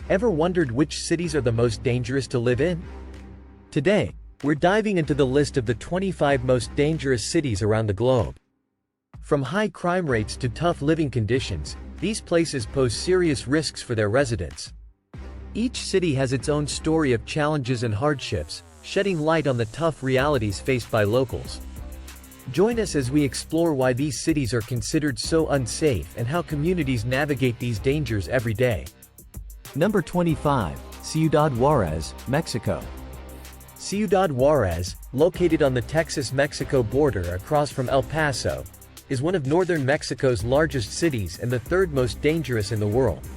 Ever wondered which cities are the most dangerous to live in? Today, we're diving into the list of the 25 most dangerous cities around the globe. From high crime rates to tough living conditions, these places pose serious risks for their residents. Each city has its own story of challenges and hardships, shedding light on the tough realities faced by locals. Join us as we explore why these cities are considered so unsafe and how communities navigate these dangers every day. Number 25, Ciudad Juárez, Mexico. Ciudad Juárez, located on the Texas-Mexico border across from El Paso, is one of northern Mexico's largest cities and the third most dangerous in the world.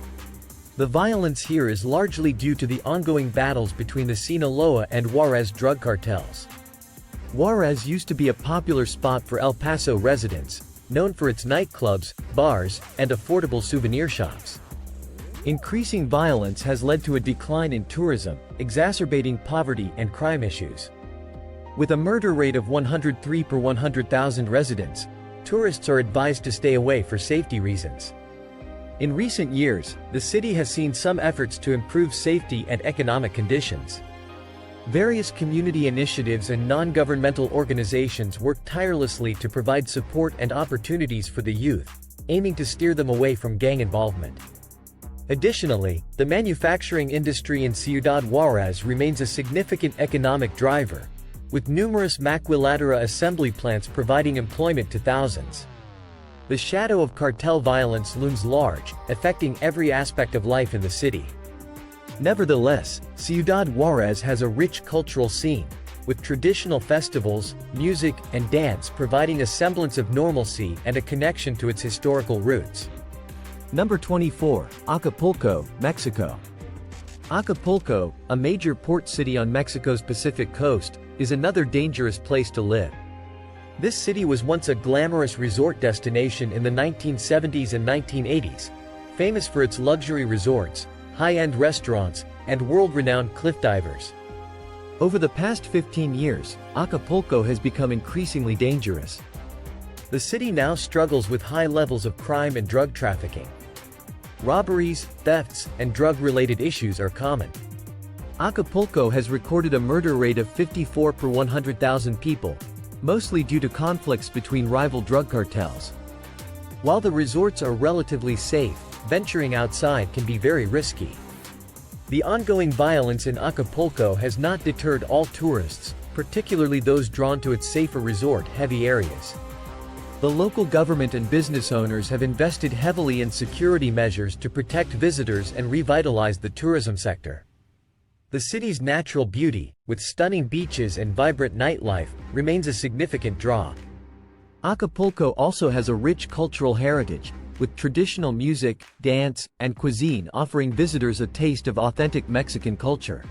The violence here is largely due to the ongoing battles between the Sinaloa and Juárez drug cartels. Juárez used to be a popular spot for El Paso residents, known for its nightclubs, bars, and affordable souvenir shops. Increasing violence has led to a decline in tourism, exacerbating poverty and crime issues. With a murder rate of 103 per 100,000 residents, tourists are advised to stay away for safety reasons. In recent years, the city has seen some efforts to improve safety and economic conditions. Various community initiatives and non-governmental organizations work tirelessly to provide support and opportunities for the youth, aiming to steer them away from gang involvement. Additionally, the manufacturing industry in Ciudad Juárez remains a significant economic driver, with numerous maquiladora assembly plants providing employment to thousands. The shadow of cartel violence looms large, affecting every aspect of life in the city. Nevertheless, Ciudad Juárez has a rich cultural scene, with traditional festivals, music, and dance providing a semblance of normalcy and a connection to its historical roots. Number 24, Acapulco, Mexico. Acapulco, a major port city on Mexico's Pacific coast, is another dangerous place to live. This city was once a glamorous resort destination in the 1970s and 1980s, famous for its luxury resorts, high-end restaurants, and world-renowned cliff divers. Over the past 15 years, Acapulco has become increasingly dangerous. The city now struggles with high levels of crime and drug trafficking. Robberies, thefts, and drug-related issues are common. Acapulco has recorded a murder rate of 54 per 100,000 people, mostly due to conflicts between rival drug cartels. While the resorts are relatively safe, venturing outside can be very risky. The ongoing violence in Acapulco has not deterred all tourists, particularly those drawn to its safer resort-heavy areas. The local government and business owners have invested heavily in security measures to protect visitors and revitalize the tourism sector. The city's natural beauty, with stunning beaches and vibrant nightlife, remains a significant draw. Acapulco also has a rich cultural heritage, with traditional music, dance, and cuisine offering visitors a taste of authentic Mexican culture.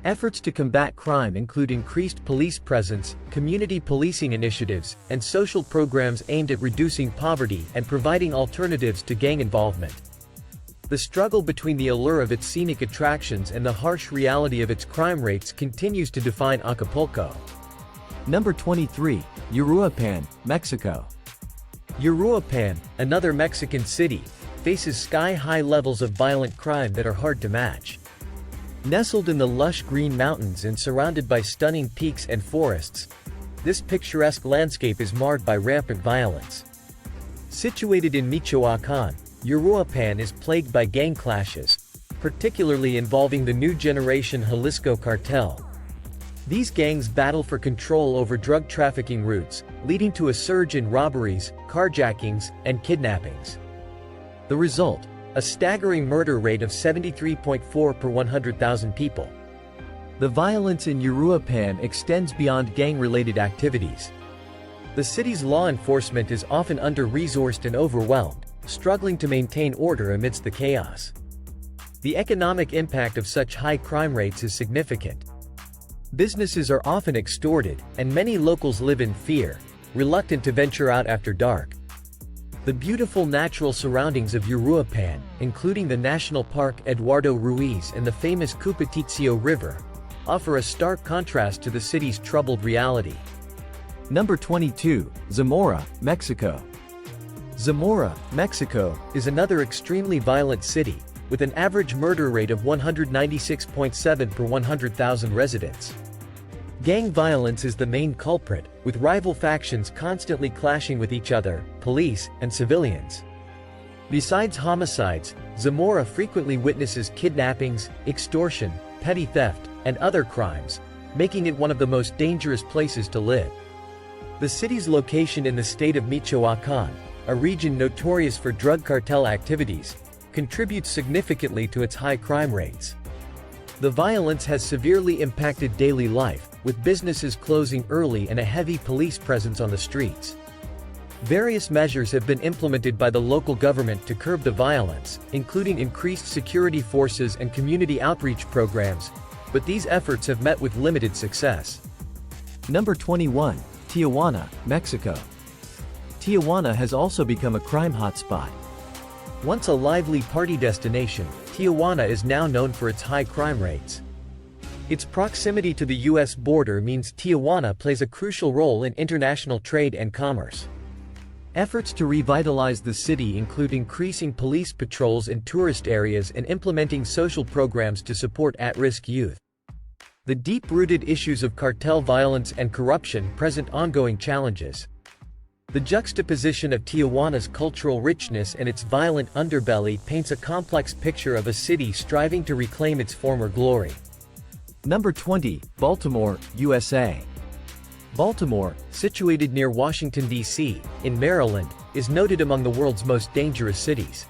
Efforts to combat crime include increased police presence, community policing initiatives, and social programs aimed at reducing poverty and providing alternatives to gang involvement. The struggle between the allure of its scenic attractions and the harsh reality of its crime rates continues to define Acapulco. Number 23, Uruapan, Mexico. Uruapan, another Mexican city, faces sky-high levels of violent crime that are hard to match. Nestled in the lush green mountains and surrounded by stunning peaks and forests, this picturesque landscape is marred by rampant violence. Situated in Michoacán, Uruapan is plagued by gang clashes, particularly involving the new generation Jalisco cartel. These gangs battle for control over drug trafficking routes, leading to a surge in robberies, carjackings, and kidnappings. The result: a staggering murder rate of 73.4 per 100,000 people. The violence in Uruapan extends beyond gang-related activities. The city's law enforcement is often under-resourced and overwhelmed, struggling to maintain order amidst the chaos. The economic impact of such high crime rates is significant. Businesses are often extorted, and many locals live in fear, reluctant to venture out after dark. The beautiful natural surroundings of Uruapan, including the National Park Eduardo Ruiz and the famous Cupetitio River, offer a stark contrast to the city's troubled reality. Number 22, Zamora, Mexico. Zamora, Mexico, is another extremely violent city, with an average murder rate of 196.7 per 100,000 residents. Gang violence is the main culprit, with rival factions constantly clashing with each other, police, and civilians. Besides homicides, Zamora frequently witnesses kidnappings, extortion, petty theft, and other crimes, making it one of the most dangerous places to live. The city's location in the state of Michoacán, a region notorious for drug cartel activities, contributes significantly to its high crime rates. The violence has severely impacted daily life, with businesses closing early and a heavy police presence on the streets. Various measures have been implemented by the local government to curb the violence, including increased security forces and community outreach programs, but these efforts have met with limited success. Number 21. Tijuana, Mexico. Tijuana has also become a crime hotspot. Once a lively party destination, Tijuana is now known for its high crime rates. Its proximity to the U.S. border means Tijuana plays a crucial role in international trade and commerce. Efforts to revitalize the city include increasing police patrols in tourist areas and implementing social programs to support at-risk youth. The deep-rooted issues of cartel violence and corruption present ongoing challenges. The juxtaposition of Tijuana's cultural richness and its violent underbelly paints a complex picture of a city striving to reclaim its former glory. Number 20. Baltimore, USA. Baltimore, situated near Washington, D.C., in Maryland, is noted among the world's most dangerous cities.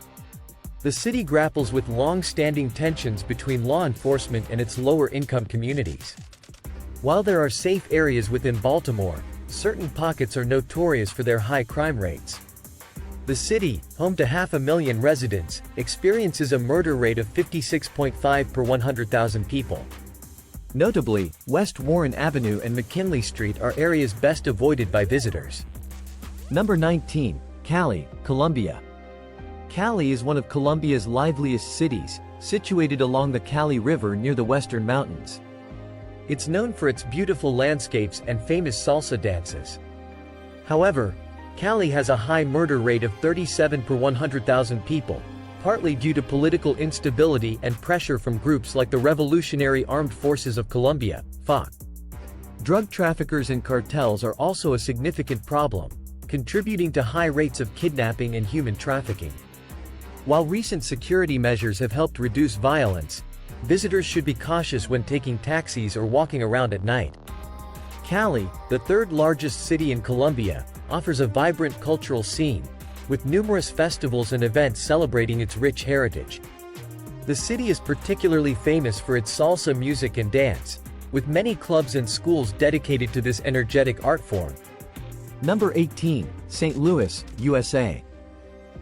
The city grapples with long-standing tensions between law enforcement and its lower-income communities. While there are safe areas within Baltimore, certain pockets are notorious for their high crime rates. The city, home to 500,000 residents, experiences a murder rate of 56.5 per 100,000 people. Notably, West Warren Avenue and McKinley Street are areas best avoided by visitors. Number 19. Cali, Colombia. Cali is one of Colombia's liveliest cities, situated along the Cali River near the Western Mountains. It's known for its beautiful landscapes and famous salsa dances. However, Cali has a high murder rate of 37 per 100,000 people, partly due to political instability and pressure from groups like the Revolutionary Armed Forces of Colombia, FARC. Drug traffickers and cartels are also a significant problem, contributing to high rates of kidnapping and human trafficking. While recent security measures have helped reduce violence, visitors should be cautious when taking taxis or walking around at night. Cali, the third largest city in Colombia, offers a vibrant cultural scene, with numerous festivals and events celebrating its rich heritage. The city is particularly famous for its salsa music and dance, with many clubs and schools dedicated to this energetic art form. Number 18. St. Louis, USA.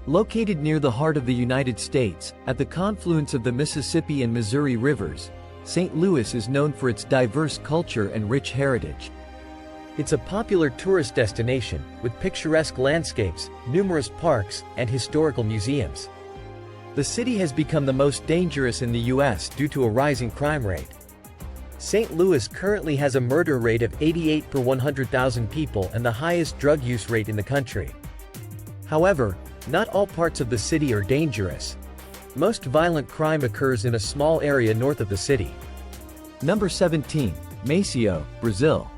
Located near the heart of the United States, at the confluence of the Mississippi and Missouri rivers, St. Louis is known for its diverse culture and rich heritage. It's a popular tourist destination, with picturesque landscapes, numerous parks, and historical museums. The city has become the most dangerous in the U.S. due to a rising crime rate. St. Louis currently has a murder rate of 88 per 100,000 people and the highest drug use rate in the country. However, not all parts of the city are dangerous. Most violent crime occurs in a small area north of the city. Number 17. Maceió, Brazil.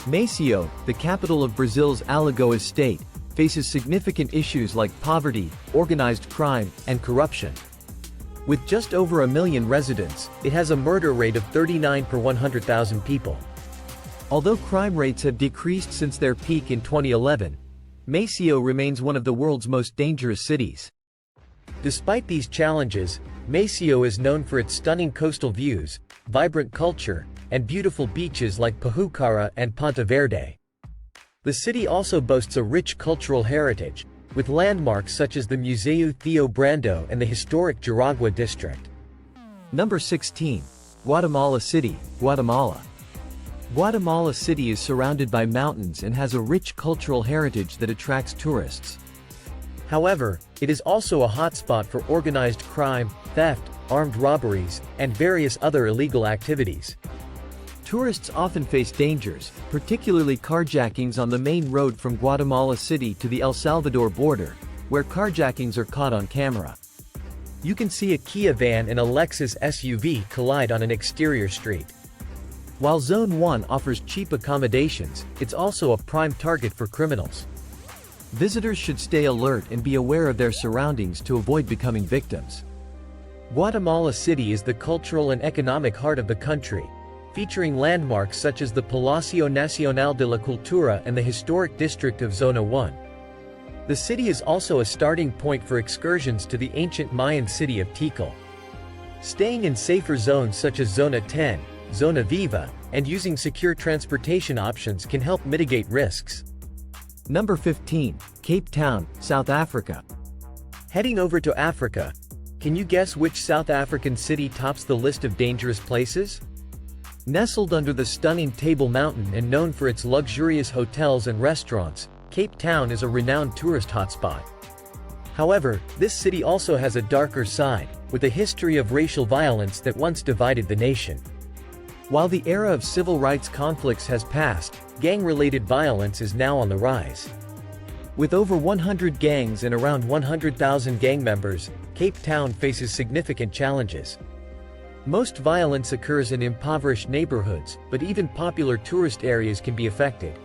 Maceió, the capital of Brazil's Alagoas state, faces significant issues like poverty, organized crime, and corruption. With just over 1 million residents, it has a murder rate of 39 per 100,000 people. Although crime rates have decreased since their peak in 2011, Maceió remains one of the world's most dangerous cities. Despite these challenges, Maceió is known for its stunning coastal views, vibrant culture, and beautiful beaches like Pajucara and Ponte Verde. The city also boasts a rich cultural heritage, with landmarks such as the Museu Theo Brando and the historic Jaragua district. Number 16. Guatemala City, Guatemala. Guatemala City is surrounded by mountains and has a rich cultural heritage that attracts tourists. However, it is also a hotspot for organized crime, theft, armed robberies, and various other illegal activities. Tourists often face dangers, particularly carjackings on the main road from Guatemala City to the El Salvador border, where carjackings are caught on camera. You can see a Kia van and a Lexus SUV collide on an exterior street. While Zone 1 offers cheap accommodations, it's also a prime target for criminals. Visitors should stay alert and be aware of their surroundings to avoid becoming victims. Guatemala City is the cultural and economic heart of the country, featuring landmarks such as the Palacio Nacional de la Cultura and the historic district of Zona 1. The city is also a starting point for excursions to the ancient Mayan city of Tikal. Staying in safer zones such as Zona 10, Zona Viva, and using secure transportation options can help mitigate risks. Number 15, Cape Town, South Africa. Heading over to Africa, can you guess which South African city tops the list of dangerous places? Nestled under the stunning Table Mountain and known for its luxurious hotels and restaurants, Cape Town is a renowned tourist hotspot. However, this city also has a darker side, with a history of racial violence that once divided the nation. While the era of civil rights conflicts has passed, gang-related violence is now on the rise. With over 100 gangs and around 100,000 gang members, Cape Town faces significant challenges. Most violence occurs in impoverished neighborhoods, but even popular tourist areas can be affected.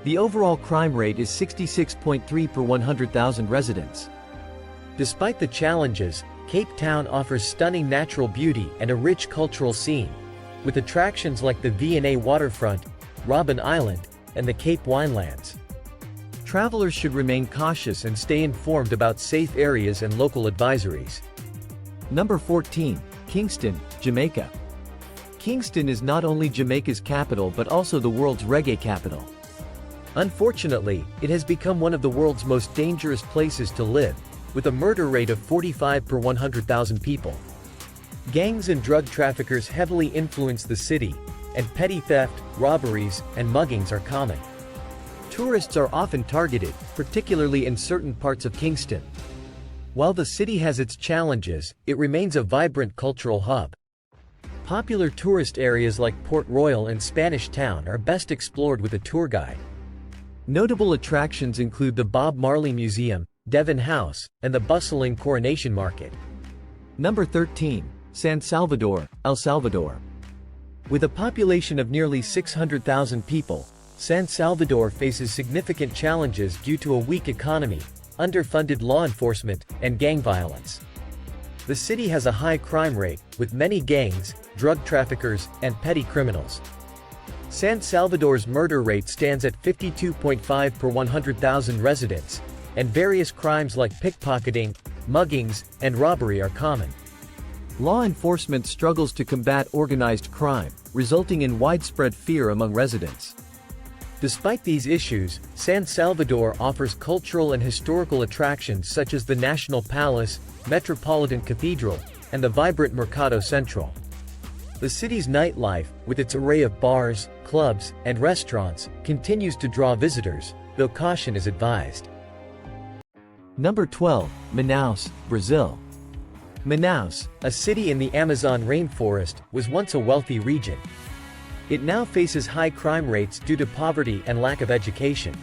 The overall crime rate is 66.3 per 100,000 residents. Despite the challenges, Cape Town offers stunning natural beauty and a rich cultural scene, with attractions like the V&A waterfront, Robben Island, and the Cape Winelands. Travelers should remain cautious and stay informed about safe areas and local advisories. Number 14, Kingston, Jamaica. Kingston is not only Jamaica's capital but also the world's reggae capital. Unfortunately, it has become one of the world's most dangerous places to live, with a murder rate of 45 per 100,000 people. Gangs and drug traffickers heavily influence the city, and petty theft, robberies, and muggings are common. Tourists are often targeted, particularly in certain parts of Kingston. While the city has its challenges, it remains a vibrant cultural hub. Popular tourist areas like Port Royal and Spanish Town are best explored with a tour guide. Notable attractions include the Bob Marley Museum, Devon House, and the bustling Coronation Market. Number 13, San Salvador, El Salvador. With a population of nearly 600,000 people, San Salvador faces significant challenges due to a weak economy, underfunded law enforcement, and gang violence. The city has a high crime rate, with many gangs, drug traffickers, and petty criminals. San Salvador's murder rate stands at 52.5 per 100,000 residents, and various crimes like pickpocketing, muggings, and robbery are common. Law enforcement struggles to combat organized crime, resulting in widespread fear among residents. Despite these issues, San Salvador offers cultural and historical attractions such as the National Palace, Metropolitan Cathedral, and the vibrant Mercado Central. The city's nightlife, with its array of bars, clubs, and restaurants, continues to draw visitors, though caution is advised. Number 12, Manaus, Brazil. Manaus, a city in the Amazon rainforest, was once a wealthy region. It now faces high crime rates due to poverty and lack of education.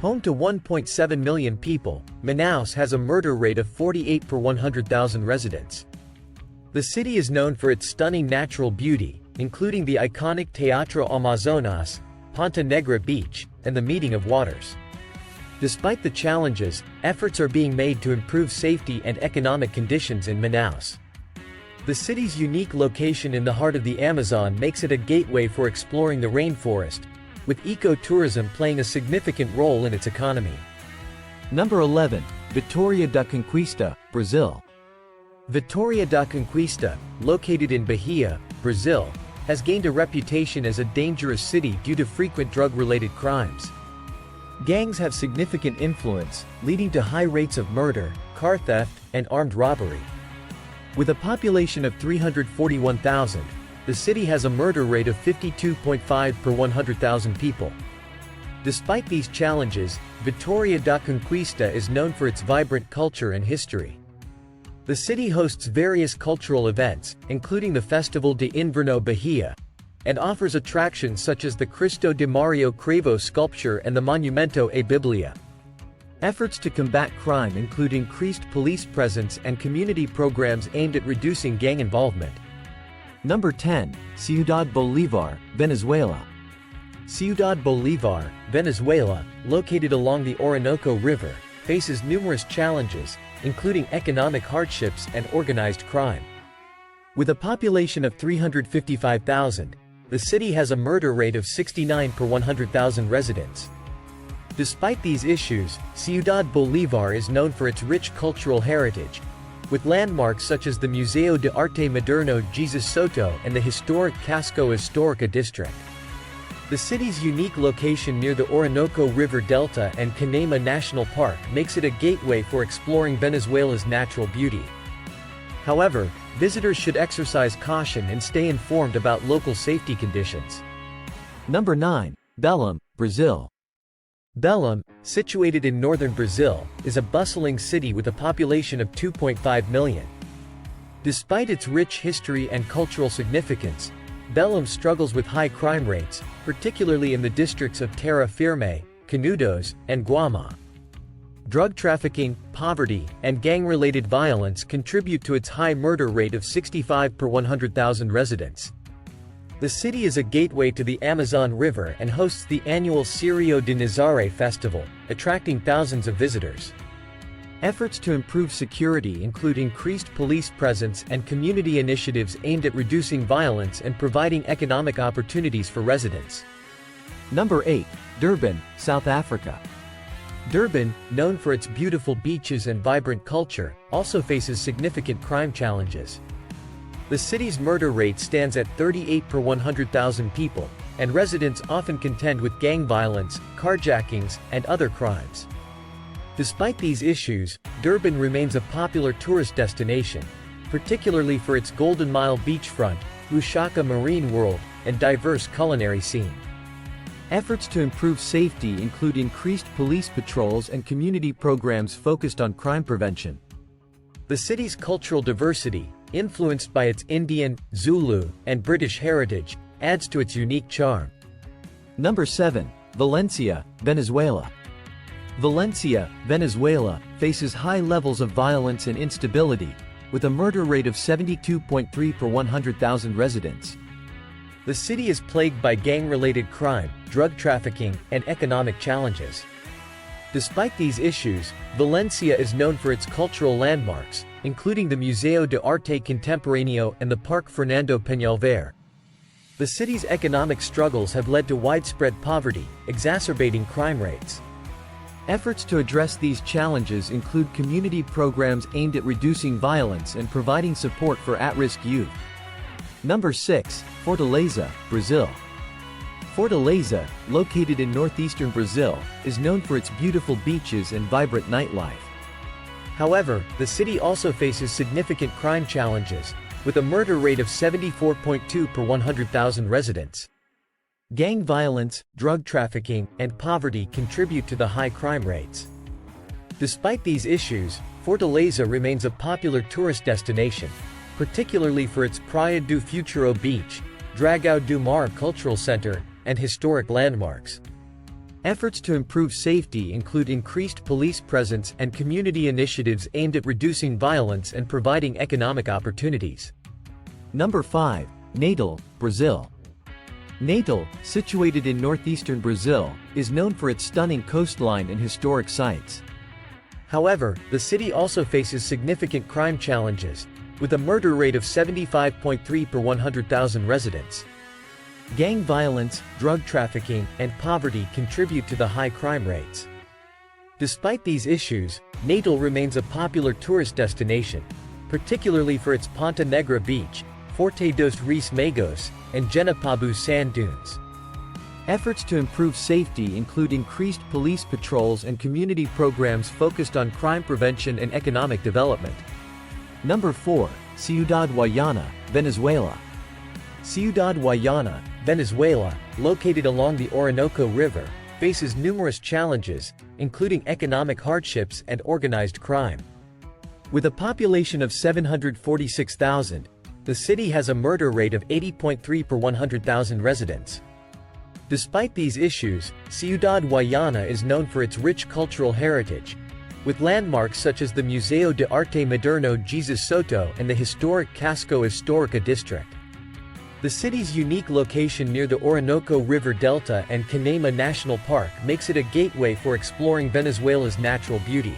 Home to 1.7 million people, Manaus has a murder rate of 48 per 100,000 residents. The city is known for its stunning natural beauty, including the iconic Teatro Amazonas, Ponta Negra Beach, and the Meeting of Waters. Despite the challenges, efforts are being made to improve safety and economic conditions in Manaus. The city's unique location in the heart of the Amazon makes it a gateway for exploring the rainforest, with ecotourism playing a significant role in its economy. Number 11, Vitória da Conquista, Brazil. Vitória da Conquista, located in Bahia, Brazil, has gained a reputation as a dangerous city due to frequent drug-related crimes. Gangs have significant influence, leading to high rates of murder, car theft, and armed robbery. With a population of 341,000, the city has a murder rate of 52.5 per 100,000 people. Despite these challenges, Vitória da Conquista is known for its vibrant culture and history. The city hosts various cultural events, including the Festival de Inverno Bahia, and offers attractions such as the Cristo de Mario Cravo sculpture and the Monumento à Biblia. Efforts to combat crime include increased police presence and community programs aimed at reducing gang involvement. Number 10. Ciudad Bolívar, Venezuela. Ciudad Bolívar, Venezuela, located along the Orinoco River, faces numerous challenges, including economic hardships and organized crime. With a population of 355,000, the city has a murder rate of 69 per 100,000 residents. Despite these issues, Ciudad Bolívar is known for its rich cultural heritage, with landmarks such as the Museo de Arte Moderno Jesus Soto and the historic Casco Histórica district. The city's unique location near the Orinoco River Delta and Canema National Park makes it a gateway for exploring Venezuela's natural beauty. However, visitors should exercise caution and stay informed about local safety conditions. Number 9. Belém, Brazil. Belém, situated in northern Brazil, is a bustling city with a population of 2.5 million. Despite its rich history and cultural significance, Belém struggles with high crime rates, particularly in the districts of Terra Firme, Canudos, and Guama. Drug trafficking, poverty, and gang-related violence contribute to its high murder rate of 65 per 100,000 residents. The city is a gateway to the Amazon River and hosts the annual Cirio de Nazaré festival, attracting thousands of visitors. Efforts to improve security include increased police presence and community initiatives aimed at reducing violence and providing economic opportunities for residents. Number 8. Durban, South Africa. Durban, known for its beautiful beaches and vibrant culture, also faces significant crime challenges. The city's murder rate stands at 38 per 100,000 people, and residents often contend with gang violence, carjackings, and other crimes. Despite these issues, Durban remains a popular tourist destination, particularly for its Golden Mile beachfront, Lusaka Marine World, and diverse culinary scene. Efforts to improve safety include increased police patrols and community programs focused on crime prevention. The city's cultural diversity, influenced by its Indian, Zulu, and British heritage, adds to its unique charm. Number 7. Valencia, Venezuela. Valencia, Venezuela, faces high levels of violence and instability, with a murder rate of 72.3 per 100,000 residents. The city is plagued by gang-related crime, drug trafficking, and economic challenges. Despite these issues, Valencia is known for its cultural landmarks, including the Museo de Arte Contemporáneo and the Parque Fernando Peñalver. The city's economic struggles have led to widespread poverty, exacerbating crime rates. Efforts to address these challenges include community programs aimed at reducing violence and providing support for at-risk youth. Number 6. Fortaleza, Brazil. Fortaleza, located in northeastern Brazil, is known for its beautiful beaches and vibrant nightlife. However, the city also faces significant crime challenges, with a murder rate of 74.2 per 100,000 residents. Gang violence, drug trafficking, and poverty contribute to the high crime rates. Despite these issues, Fortaleza remains a popular tourist destination, particularly for its Praia do Futuro Beach, Dragão do Mar Cultural Center, and historic landmarks. Efforts to improve safety include increased police presence and community initiatives aimed at reducing violence and providing economic opportunities. Number 5. Natal, Brazil. Natal, situated in northeastern Brazil, is known for its stunning coastline and historic sites. However, the city also faces significant crime challenges, with a murder rate of 75.3 per 100,000 residents. Gang violence, drug trafficking, and poverty contribute to the high crime rates. Despite these issues, Natal remains a popular tourist destination, particularly for its Ponta Negra Beach, Forte dos Reis Magos, and Genapabu sand dunes. Efforts to improve safety include increased police patrols and community programs focused on crime prevention and economic development. Number 4. Ciudad Guayana, Venezuela. Ciudad Guayana, Venezuela, located along the Orinoco River, faces numerous challenges, including economic hardships and organized crime. With a population of 746,000, the city has a murder rate of 80.3 per 100,000 residents. Despite these issues, Ciudad Guayana is known for its rich cultural heritage, with landmarks such as the Museo de Arte Moderno Jesus Soto and the historic Casco Histórica district. The city's unique location near the Orinoco River Delta and Canema National Park makes it a gateway for exploring Venezuela's natural beauty.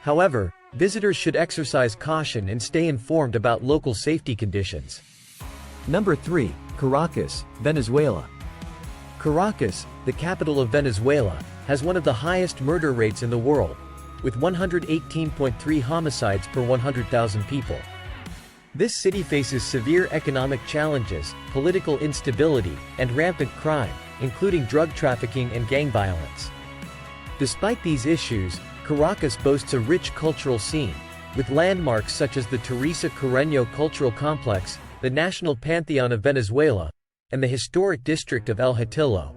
However, visitors should exercise caution and stay informed about local safety conditions. Number 3. Caracas, Venezuela. Caracas, the capital of Venezuela, has one of the highest murder rates in the world, with 118.3 homicides per 100,000 people. This city faces severe economic challenges, political instability, and rampant crime, including drug trafficking and gang violence. Despite these issues, Caracas boasts a rich cultural scene, with landmarks such as the Teresa Carreño Cultural Complex, the National Pantheon of Venezuela, and the historic district of El Hatillo.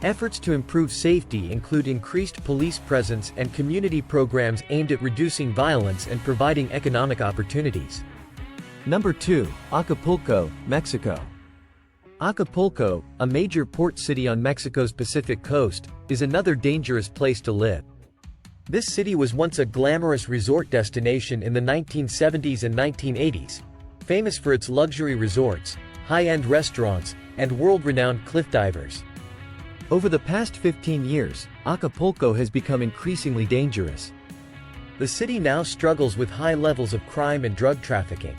Efforts to improve safety include increased police presence and community programs aimed at reducing violence and providing economic opportunities. Number 2. Acapulco, Mexico. Acapulco, a major port city on Mexico's Pacific coast, is another dangerous place to live. This city was once a glamorous resort destination in the 1970s and 1980s, famous for its luxury resorts, high-end restaurants, and world-renowned cliff divers. Over the past 15 years, Acapulco has become increasingly dangerous. The city now struggles with high levels of crime and drug trafficking.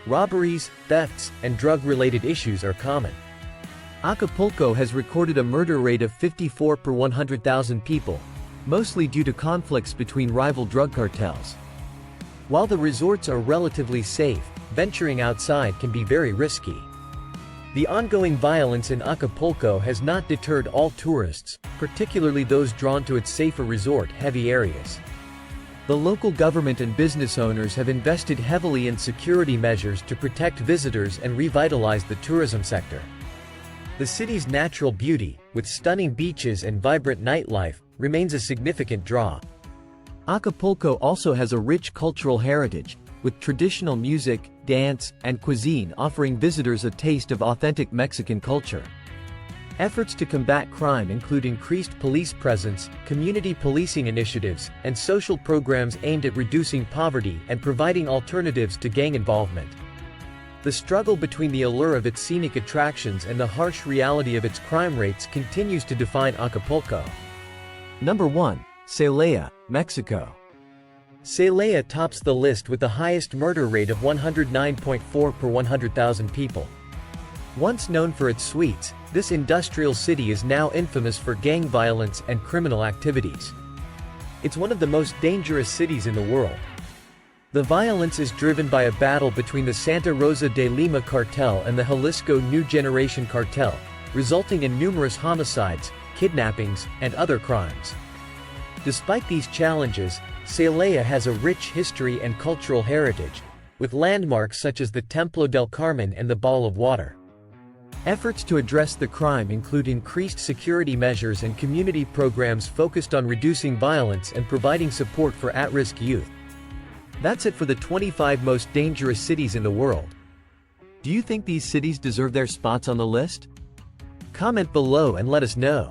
Robberies, thefts, and drug-related issues are common. Acapulco has recorded a murder rate of 54 per 100,000 people, mostly due to conflicts between rival drug cartels. While the resorts are relatively safe, venturing outside can be very risky. The ongoing violence in Acapulco has not deterred all tourists, particularly those drawn to its safer resort-heavy areas. The local government and business owners have invested heavily in security measures to protect visitors and revitalize the tourism sector. The city's natural beauty, with stunning beaches and vibrant nightlife, remains a significant draw. Acapulco also has a rich cultural heritage, with traditional music, dance, and cuisine offering visitors a taste of authentic Mexican culture. Efforts to combat crime include increased police presence, community policing initiatives, and social programs aimed at reducing poverty and providing alternatives to gang involvement. The struggle between the allure of its scenic attractions and the harsh reality of its crime rates continues to define Acapulco. Number 1. Celaya, Mexico. Celaya tops the list with the highest murder rate of 109.4 per 100,000 people. Once known for its sweets, this industrial city is now infamous for gang violence and criminal activities. It's one of the most dangerous cities in the world. The violence is driven by a battle between the Santa Rosa de Lima cartel and the Jalisco New Generation cartel, resulting in numerous homicides, kidnappings, and other crimes. Despite these challenges, Celaya has a rich history and cultural heritage, with landmarks such as the Templo del Carmen and the Ball of Water. Efforts to address the crime include increased security measures and community programs focused on reducing violence and providing support for at-risk youth. That's it for the 25 most dangerous cities in the world. Do you think these cities deserve their spots on the list? Comment below and let us know.